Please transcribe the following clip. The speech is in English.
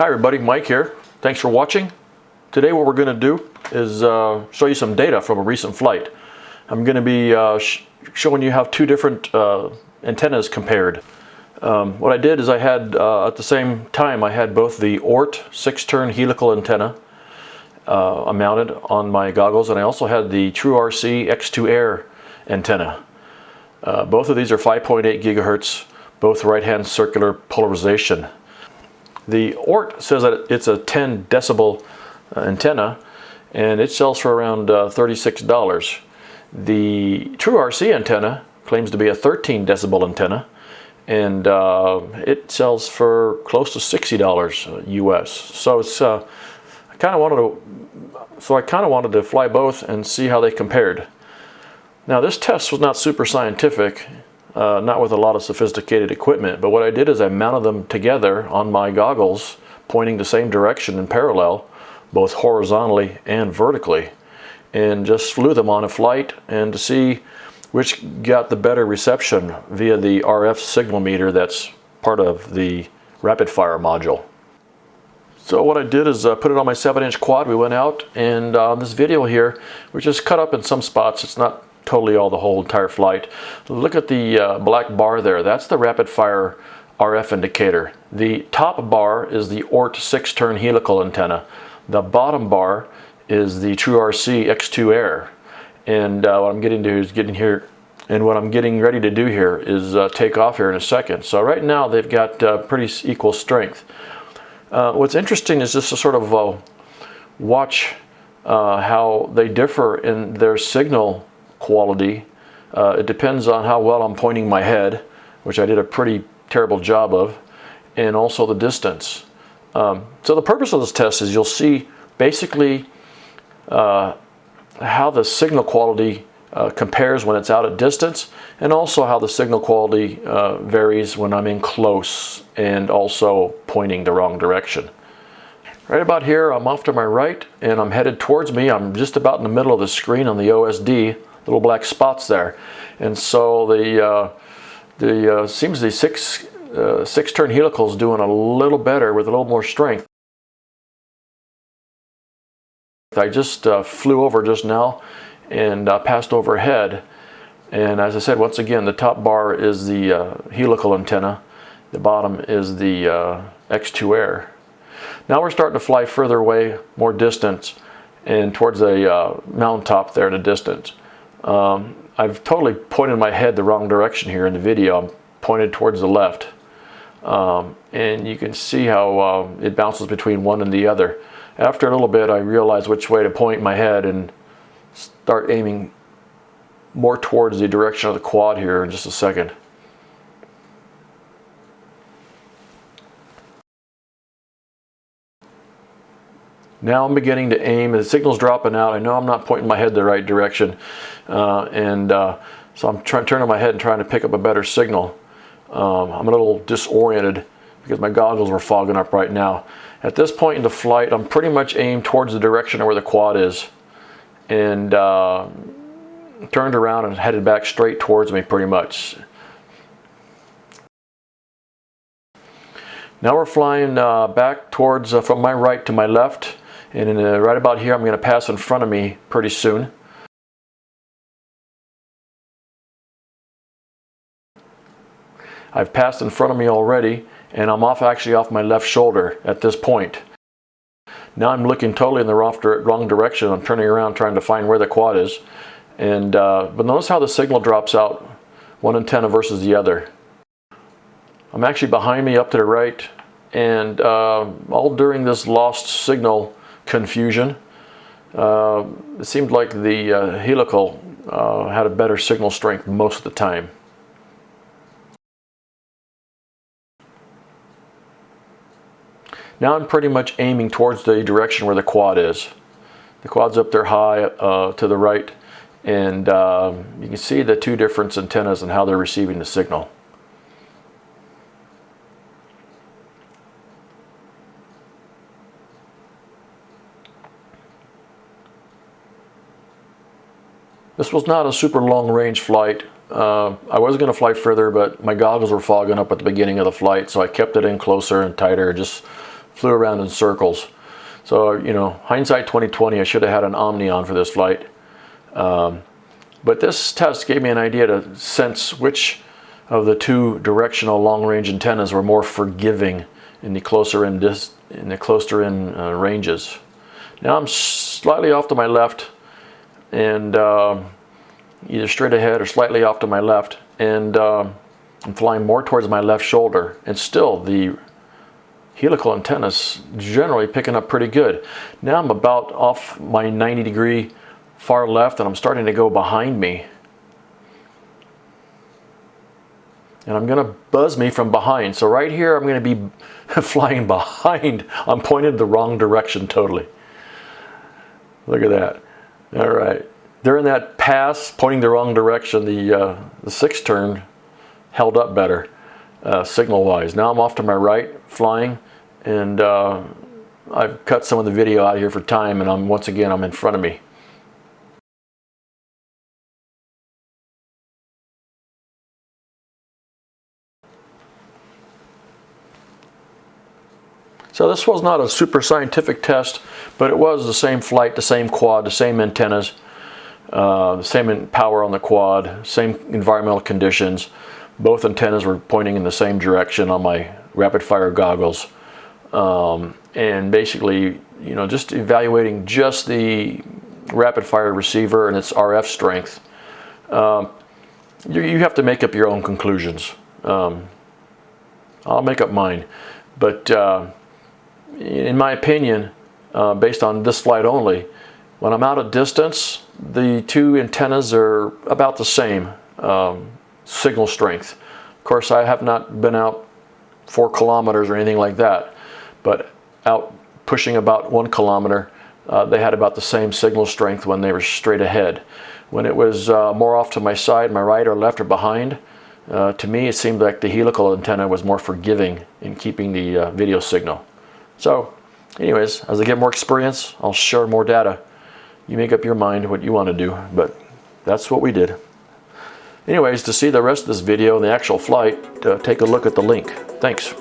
Hi everybody, Mike here. Thanks for watching. Today what we're going to do is show you some data from a recent flight. I'm going to be showing you how two different antennas compared. What I did is I had, at the same time, I had both the O.R.T 6-turn helical antenna mounted on my goggles, and I also had the TrueRc X2-Air antenna. Both of these are 5.8 gigahertz, both right-hand circular polarization. The O.R.T says that it's a 10 decibel antenna, and it sells for around $36. The TrueRc antenna claims to be a 13 decibel antenna, and it sells for close to $60 US. So it's I kind of wanted to fly both and see how they compared. Now this test was not super scientific, not with a lot of sophisticated equipment, but what I did is I mounted them together on my goggles, pointing the same direction in parallel, both horizontally and vertically, and just flew them on a flight and to see which got the better reception via the RF signal meter that's part of the Rapidfire module. So what I did is put it on my 7-inch quad. We went out, and on this video here, we just cut up in some spots. It's not totally the whole entire flight. Look at the black bar there. That's the Rapidfire RF indicator. The top bar is the O.R.T 6-turn helical antenna. The bottom bar is the TrueRc X2-Air. And what I'm getting ready to do here is take off here in a second. So right now they've got pretty equal strength. What's interesting is just to sort of watch how they differ in their signal quality. It depends on how well I'm pointing my head, which I did a pretty terrible job of, and also the distance. So the purpose of this test is you'll see basically how the signal quality compares when it's out at distance, and also how the signal quality varies when I'm in close and also pointing the wrong direction. Right about here, I'm off to my right, and I'm headed towards me. I'm just about in the middle of the screen on the OSD, little black spots there. And so seems the 6-turn helical is doing a little better with a little more strength. I just flew over just now and passed overhead, and as I said, once again, the top bar is the helical antenna, the bottom is the X2-Air. Now we're starting to fly further away, more distance, and towards a mountaintop there in the distance. I've totally pointed my head the wrong direction here in the video. I'm pointed towards the left, and you can see how it bounces between one and the other. After a little bit, I realized which way to point my head and start aiming more towards the direction of the quad here in just a second. Now I'm beginning to aim, and the signal's dropping out. I know I'm not pointing my head the right direction, so I'm turning my head and trying to pick up a better signal. I'm a little disoriented because my goggles were fogging up right now. At this point in the flight, I'm pretty much aimed towards the direction of where the quad is, and turned around and headed back straight towards me pretty much. Now we're flying back towards, from my right to my left, and right about here I'm going to pass in front of me pretty soon. I've passed in front of me already, and I'm actually off my left shoulder at this point. Now I'm looking totally in the wrong direction. I'm turning around trying to find where the quad is, and but notice how the signal drops out, one antenna versus the other. I'm actually behind me up to the right, and all during this lost signal confusion, it seemed like the helical had a better signal strength most of the time. Now I'm pretty much aiming towards the direction where the quad is. The quad's up there high to the right, and you can see the two different antennas and how they're receiving the signal. This was not a super long range flight. I was going to fly further, but my goggles were fogging up at the beginning of the flight, so I kept it in closer and tighter, just flew around in circles. So, you know, hindsight 2020, I should have had an Omni on for this flight. But this test gave me an idea to sense which of the two directional long-range antennas were more forgiving in the closer in ranges. Now I'm slightly off to my left, and either straight ahead or slightly off to my left, and I'm flying more towards my left shoulder, and still the helical antenna's generally picking up pretty good. Now I'm about off my 90-degree far left, and I'm starting to go behind me. And I'm going to buzz me from behind. So right here I'm going to be flying behind. I'm pointed the wrong direction totally. Look at that. All right. During that pass, pointing the wrong direction, the sixth turn held up better signal-wise. Now I'm off to my right, flying, and I've cut some of the video out here for time, and once again I'm in front of me. So this was not a super scientific test, but it was the same flight, the same quad, the same antennas, the same power on the quad, same environmental conditions. Both antennas were pointing in the same direction on my rapid fire goggles. And basically, you know, just evaluating just the rapid fire receiver and its RF strength. You have to make up your own conclusions. I'll make up mine. But in my opinion, based on this flight only, when I'm out at distance, the two antennas are about the same signal strength. Of course, I have not been out 4 kilometers or anything like that, but out pushing about 1 kilometer, they had about the same signal strength when they were straight ahead. When it was more off to my side, my right or left or behind, to me it seemed like the helical antenna was more forgiving in keeping the video signal. So anyways, as I get more experience, I'll share more data. You make up your mind what you want to do, but that's what we did. Anyways, to see the rest of this video and the actual flight, take a look at the link. Thanks.